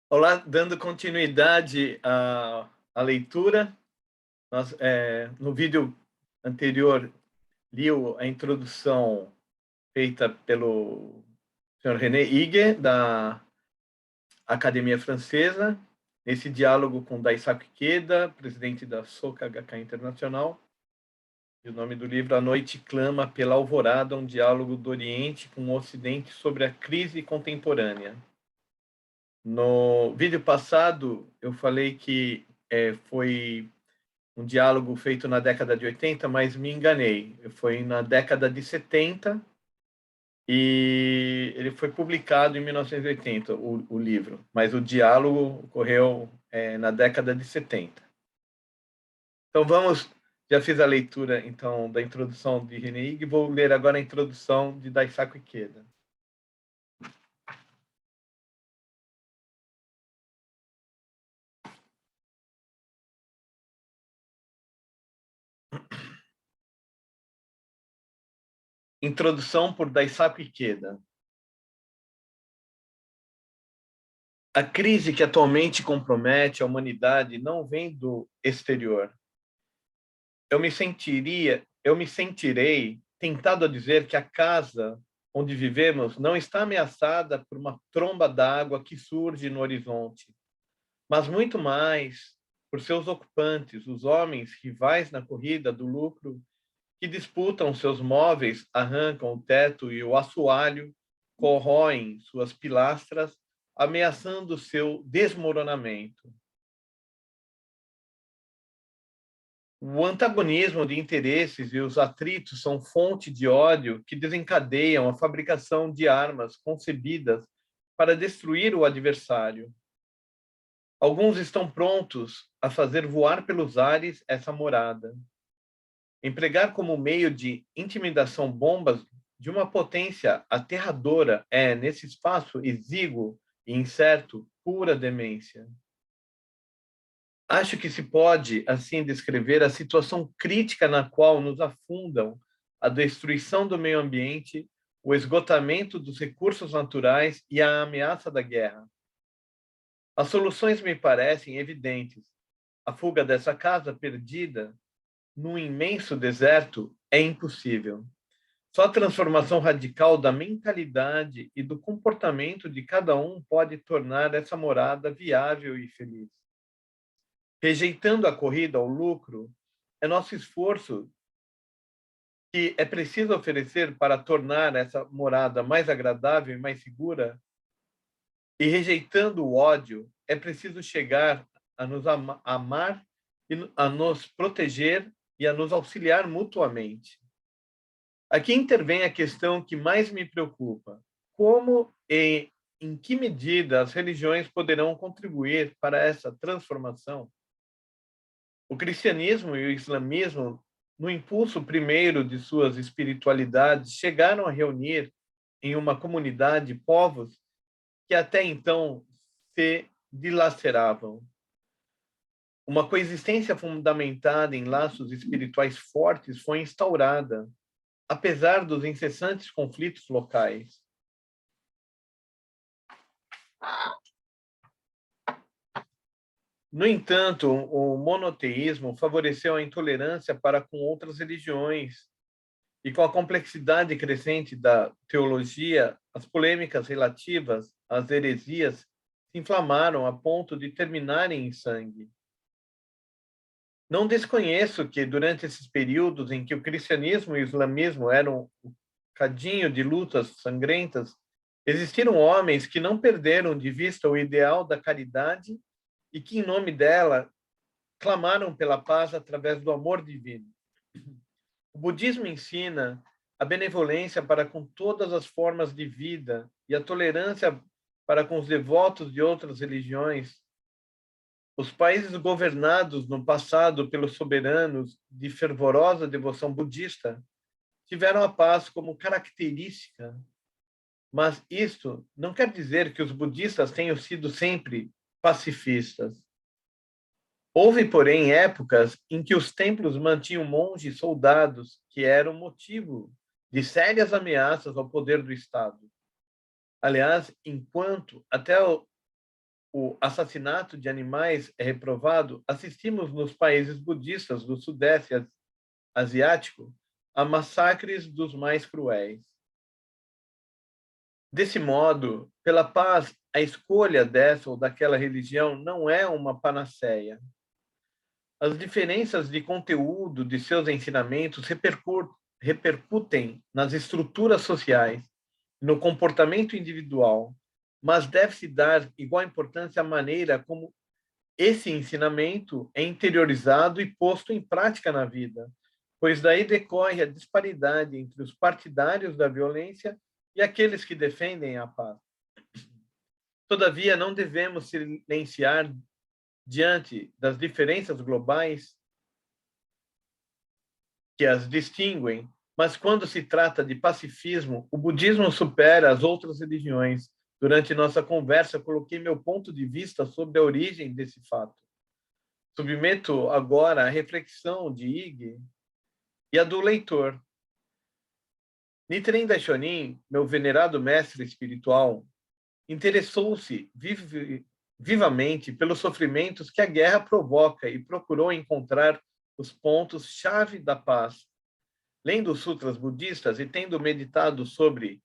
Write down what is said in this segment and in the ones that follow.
Olá, dando continuidade à leitura, no vídeo anterior, a introdução feita pelo senhor René Higuet, da Academia Francesa, nesse diálogo com Daisaku Ikeda, presidente da Soka Gakkai Internacional, e o nome do livro A Noite Clama pela Alvorada, um diálogo do Oriente com o Ocidente sobre a crise contemporânea. No vídeo passado, eu falei que foi um diálogo feito na década de 80, mas me enganei. Foi na década de 70 e ele foi publicado em 1980, o livro, mas o diálogo ocorreu na década de 70. Então vamos, já fiz a leitura então da introdução de René Higuet, vou ler agora a introdução de Daisaku Ikeda. Introdução por Daisaku Ikeda. A crise que atualmente compromete a humanidade não vem do exterior. Eu me sentirei tentado a dizer que a casa onde vivemos não está ameaçada por uma tromba d'água que surge no horizonte, mas muito mais por seus ocupantes, os homens rivais na corrida do lucro, que disputam seus móveis, arrancam o teto e o assoalho, corroem suas pilastras, ameaçando seu desmoronamento. O antagonismo de interesses e os atritos são fonte de ódio que desencadeiam a fabricação de armas concebidas para destruir o adversário. Alguns estão prontos a fazer voar pelos ares essa morada. Empregar como meio de intimidação bombas de uma potência aterradora é, nesse espaço exíguo e incerto, pura demência. Acho que se pode, assim, descrever a situação crítica na qual nos afundam a destruição do meio ambiente, o esgotamento dos recursos naturais e a ameaça da guerra. As soluções me parecem evidentes. A fuga dessa casa perdida num imenso deserto é impossível. Só a transformação radical da mentalidade e do comportamento de cada um pode tornar essa morada viável e feliz. Rejeitando a corrida ao lucro, é nosso esforço que é preciso oferecer para tornar essa morada mais agradável e mais segura. E rejeitando o ódio, é preciso chegar a nos amar e a nos proteger e a nos auxiliar mutuamente. Aqui intervém a questão que mais me preocupa: como e em que medida as religiões poderão contribuir para essa transformação? O cristianismo e o islamismo, no impulso primeiro de suas espiritualidades, chegaram a reunir em uma comunidade povos que até então se dilaceravam. Uma coexistência fundamentada em laços espirituais fortes foi instaurada, apesar dos incessantes conflitos locais. No entanto, o monoteísmo favoreceu a intolerância para com outras religiões, e com a complexidade crescente da teologia, as polêmicas relativas às heresias se inflamaram a ponto de terminarem em sangue. Não desconheço que, durante esses períodos em que o cristianismo e o islamismo eram um cadinho de lutas sangrentas, existiram homens que não perderam de vista o ideal da caridade e que, em nome dela, clamaram pela paz através do amor divino. O budismo ensina a benevolência para com todas as formas de vida e a tolerância para com os devotos de outras religiões. Os países governados no passado pelos soberanos de fervorosa devoção budista tiveram a paz como característica, mas isto não quer dizer que os budistas tenham sido sempre pacifistas. Houve, porém, épocas em que os templos mantinham monges e soldados que eram motivo de sérias ameaças ao poder do Estado. Aliás, enquanto até o assassinato de animais é reprovado, assistimos nos países budistas do Sudeste Asiático a massacres dos mais cruéis. Desse modo, pela paz, a escolha dessa ou daquela religião não é uma panaceia. As diferenças de conteúdo de seus ensinamentos repercutem nas estruturas sociais, no comportamento individual, mas deve-se dar igual importância à maneira como esse ensinamento é interiorizado e posto em prática na vida, pois daí decorre a disparidade entre os partidários da violência e aqueles que defendem a paz. Todavia, não devemos silenciar diante das diferenças globais que as distinguem, mas quando se trata de pacifismo, o budismo supera as outras religiões. Durante nossa conversa, coloquei meu ponto de vista sobre a origem desse fato. Submeto agora a reflexão de Ige e a do leitor. Nichiren Daishonin, meu venerado mestre espiritual, interessou-se vivamente pelos sofrimentos que a guerra provoca e procurou encontrar os pontos-chave da paz. Lendo os sutras budistas e tendo meditado sobre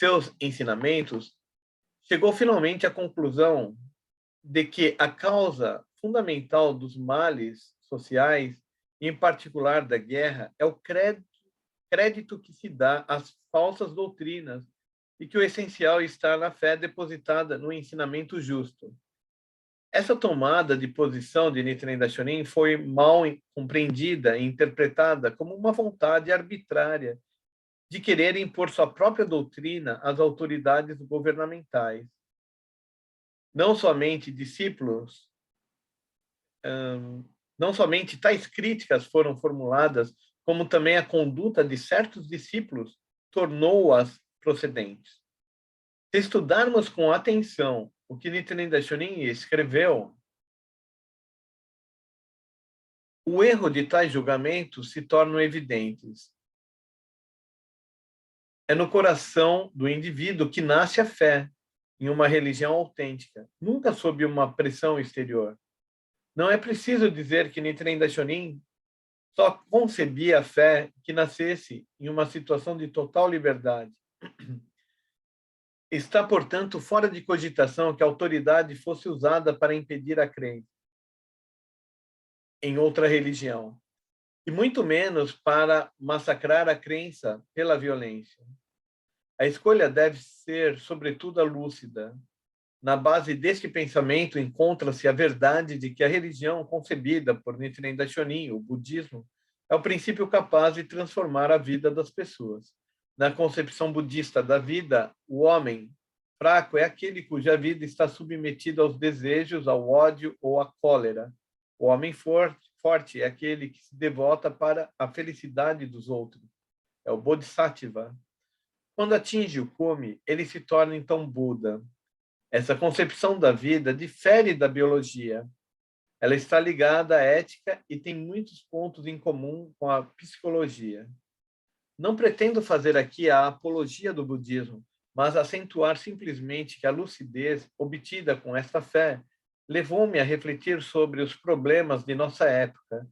seus ensinamentos, chegou finalmente à conclusão de que a causa fundamental dos males sociais, em particular da guerra, é o crédito que se dá às falsas doutrinas e que o essencial está na fé depositada no ensinamento justo. Essa tomada de posição de Nichiren Daishonin foi mal compreendida e interpretada como uma vontade arbitrária de querer impor sua própria doutrina às autoridades governamentais. Não somente não somente tais críticas foram formuladas, como também a conduta de certos discípulos tornou-as procedentes. Se estudarmos com atenção o que Nichiren Daishonin escreveu, o erro de tais julgamentos se tornam evidentes. É no coração do indivíduo que nasce a fé em uma religião autêntica, nunca sob uma pressão exterior. Não é preciso dizer que Nichiren Daishonin só concebia a fé que nascesse em uma situação de total liberdade. Está, portanto, fora de cogitação que a autoridade fosse usada para impedir a crença em outra religião, e muito menos para massacrar a crença pela violência. A escolha deve ser, sobretudo, lúcida. Na base deste pensamento encontra-se a verdade de que a religião concebida por Nichiren Daishonin, o budismo, é o princípio capaz de transformar a vida das pessoas. Na concepção budista da vida, o homem fraco é aquele cuja vida está submetida aos desejos, ao ódio ou à cólera. O homem forte é aquele que se devota para a felicidade dos outros. É o Bodhisattva. Quando atinge o cume, ele se torna então Buda. Essa concepção da vida difere da biologia. Ela está ligada à ética e tem muitos pontos em comum com a psicologia. Não pretendo fazer aqui a apologia do budismo, mas acentuar simplesmente que a lucidez obtida com esta fé levou-me a refletir sobre os problemas de nossa época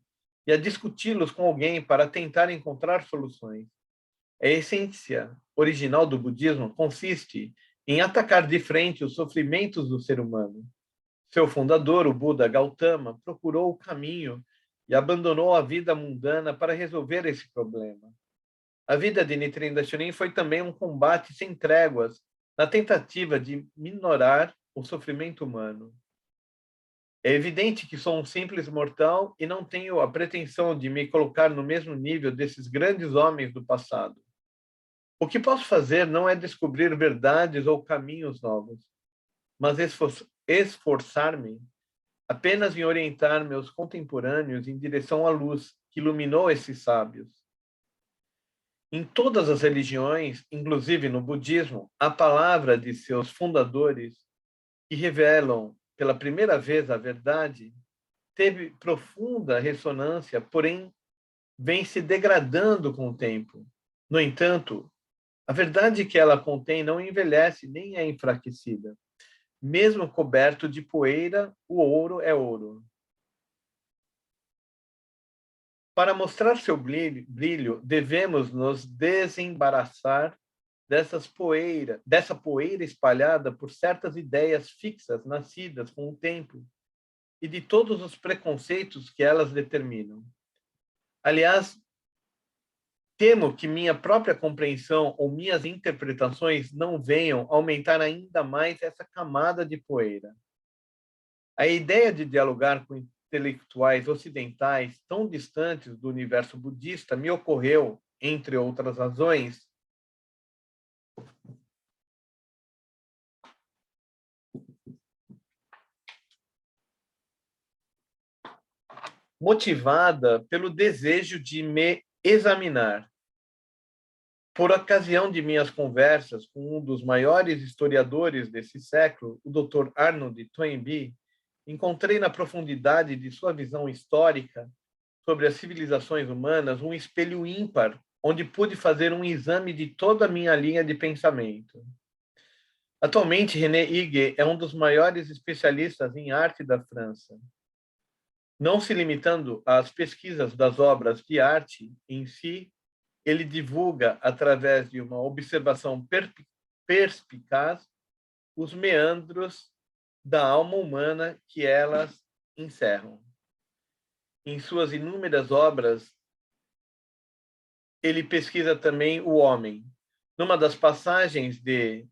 e a discuti-los com alguém para tentar encontrar soluções. A essência original do budismo consiste em atacar de frente os sofrimentos do ser humano. Seu fundador, o Buda Gautama, procurou o caminho e abandonou a vida mundana para resolver esse problema. A vida de Nichiren Daishonin foi também um combate sem tréguas na tentativa de minorar o sofrimento humano. É evidente que sou um simples mortal e não tenho a pretensão de me colocar no mesmo nível desses grandes homens do passado. O que posso fazer não é descobrir verdades ou caminhos novos, mas esforçar-me apenas em orientar meus contemporâneos em direção à luz que iluminou esses sábios. Em todas as religiões, inclusive no budismo, a palavra de seus fundadores, que revelam pela primeira vez a verdade, teve profunda ressonância, porém vem se degradando com o tempo. No entanto, a verdade que ela contém não envelhece nem é enfraquecida. Mesmo coberto de poeira, o ouro é ouro. Para mostrar seu brilho, devemos nos desembaraçar dessa poeira espalhada por certas ideias fixas nascidas com o tempo e de todos os preconceitos que elas determinam. Aliás, temo que minha própria compreensão ou minhas interpretações não venham aumentar ainda mais essa camada de poeira. A ideia de dialogar com intelectuais ocidentais tão distantes do universo budista me ocorreu, entre outras razões, motivada pelo desejo de me examinar. Por ocasião de minhas conversas com um dos maiores historiadores desse século, o Dr. Arnold Toynbee, encontrei na profundidade de sua visão histórica sobre as civilizações humanas um espelho ímpar, onde pude fazer um exame de toda a minha linha de pensamento. Atualmente, René Higuet é um dos maiores especialistas em arte da França. Não se limitando às pesquisas das obras de arte em si, ele divulga, através de uma observação perspicaz, os meandros da alma humana que elas encerram. Em suas inúmeras obras, ele pesquisa também o homem. Numa das passagens de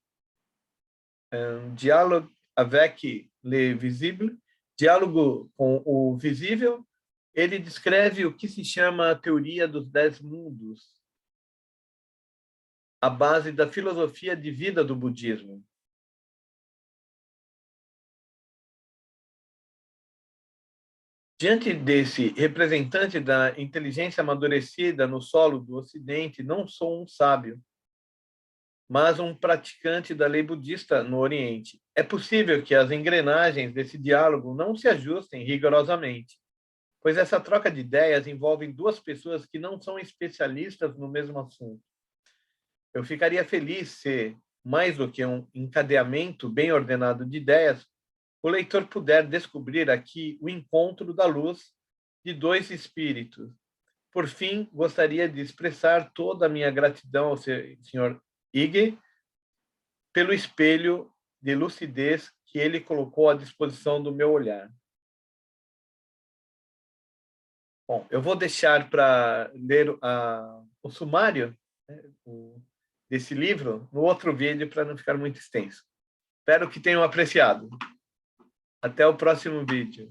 Dialogue avec le visible, diálogo com o visível, ele descreve o que se chama a teoria dos 10 mundos, a base da filosofia de vida do budismo. Diante desse representante da inteligência amadurecida no solo do Ocidente, não sou um sábio, mas um praticante da lei budista no Oriente. É possível que as engrenagens desse diálogo não se ajustem rigorosamente, pois essa troca de ideias envolve duas pessoas que não são especialistas no mesmo assunto. Eu ficaria feliz se, mais do que um encadeamento bem ordenado de ideias, o leitor puder descobrir aqui o encontro da luz de dois espíritos. Por fim, gostaria de expressar toda a minha gratidão ao Sr. Higuet pelo espelho de lucidez que ele colocou à disposição do meu olhar. Bom, eu vou deixar para ler o sumário, né, desse livro no outro vídeo para não ficar muito extenso. Espero que tenham apreciado. Até o próximo vídeo.